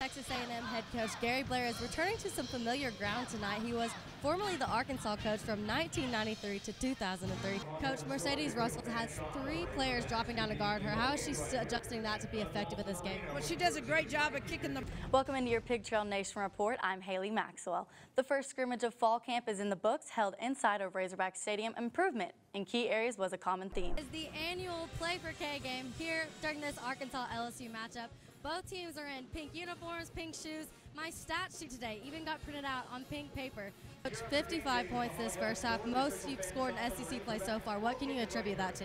Texas A&M head coach Gary Blair is returning to some familiar ground tonight. He was formerly the Arkansas coach from 1993 to 2003. Coach Mercedes Russell has 3 players dropping down to guard her. How is she adjusting that to be effective in this game? Well, she does a great job of kicking them. Welcome into your Pig Trail Nation report. I'm Haley Maxwell. The first scrimmage of fall camp is in the books, held inside of Razorback Stadium. Improvement in key areas was a common theme. It's the annual Play for K game here during this Arkansas-LSU matchup. Both teams are in pink uniforms, pink shoes. My stat sheet today even got printed out on pink paper. 55 points this first half, most you've scored in SEC play so far. What can you attribute that to?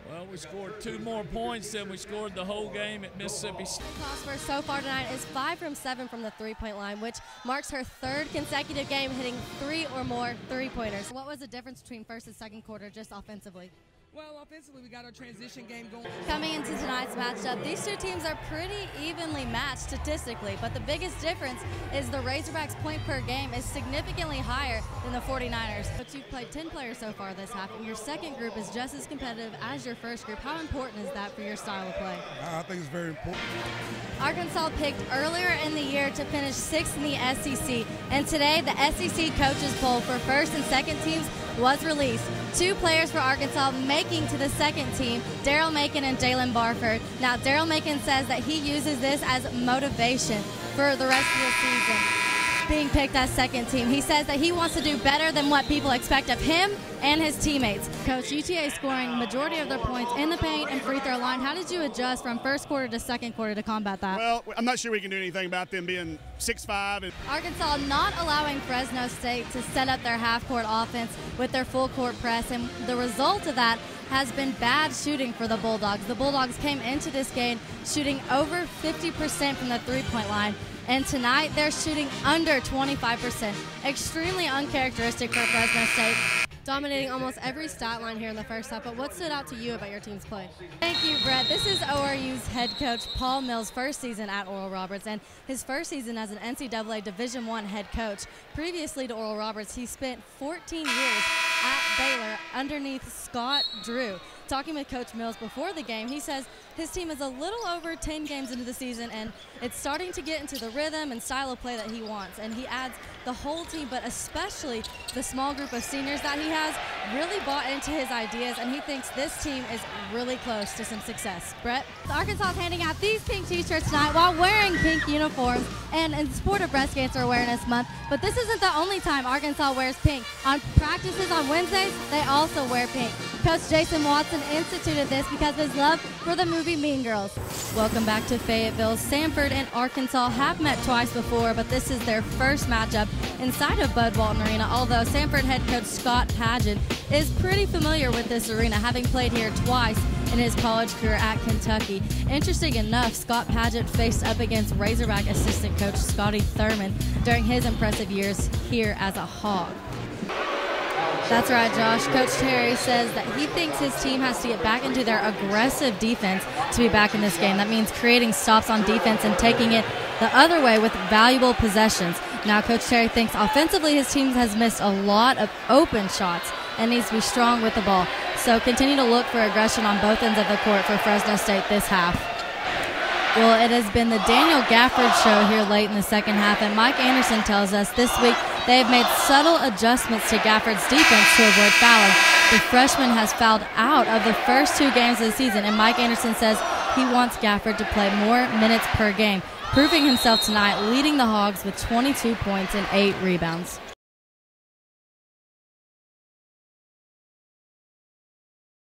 Well, we scored 2 more points than we scored the whole game at Mississippi State. Prosper so far tonight is 5 from 7 from the three-point line, which marks her 3rd consecutive game hitting 3 or more three-pointers. What was the difference between first and second quarter just offensively? Well, offensively, we got our transition game going. Coming into tonight's matchup, these 2 teams are pretty evenly matched statistically, but the biggest difference is the Razorbacks' point per game is significantly higher than the 49ers. But you've played 10 players so far this half, and your second group is just as competitive as your first group. How important is that for your style of play? I think it's very important. Arkansas picked earlier in the year to finish 6th in the SEC, and today the SEC Coaches Poll for first and second teams was released. 2 players for Arkansas making to the second team, Daryl Macon and Jalen Barford. Now, Daryl Macon says that he uses this as motivation for the rest of the season, being picked as second team. He says that he wants to do better than what people expect of him and his teammates. Coach, UTA scoring majority of their points in the paint and free throw line. How did you adjust from first quarter to second quarter to combat that? Well, I'm not sure we can do anything about them being 6'5". Arkansas not allowing Fresno State to set up their half-court offense with their full-court press, and the result of that has been bad shooting for the Bulldogs. The Bulldogs came into this game shooting over 50% from the three-point line, and tonight they're shooting under 25%. Extremely uncharacteristic for Fresno State. Dominating almost every stat line here in the first half, but what stood out to you about your team's play? Thank you, Brett. This is ORU's head coach Paul Mills' first season at Oral Roberts, and his first season as an NCAA Division I head coach. Previously to Oral Roberts, he spent 14 years at Baylor underneath Scott Drew. Talking with Coach Mills before the game, he says his team is a little over 10 games into the season, and it's starting to get into the rhythm and style of play that he wants. And he adds the whole team, but especially the small group of seniors that he has, really bought into his ideas, and he thinks this team is really close to some success. Brett? Arkansas is handing out these pink t-shirts tonight while wearing pink uniforms and in support of Breast Cancer Awareness Month. But this isn't the only time Arkansas wears pink. On practices on Wednesdays, they also wear pink. Coach Jason Watson instituted this because of his love for the movie Mean Girls. Welcome back to Fayetteville. Sanford and Arkansas have met twice before, but this is their first matchup inside of Bud Walton Arena, although Sanford head coach Scott Padgett is pretty familiar with this arena, having played here twice in his college career at Kentucky. Interesting enough, Scott Padgett faced up against Razorback assistant coach Scotty Thurman during his impressive years here as a Hog. That's right, Josh. Coach Terry says that he thinks his team has to get back into their aggressive defense to be back in this game. That means creating stops on defense and taking it the other way with valuable possessions. Now, Coach Terry thinks offensively his team has missed a lot of open shots and needs to be strong with the ball. So continue to look for aggression on both ends of the court for Fresno State this half. Well, it has been the Daniel Gafford show here late in the second half, and Mike Anderson tells us this week they have made subtle adjustments to Gafford's defense to avoid fouling. The freshman has fouled out of the first 2 games of the season, and Mike Anderson says he wants Gafford to play more minutes per game, proving himself tonight, leading the Hogs with 22 points and 8 rebounds.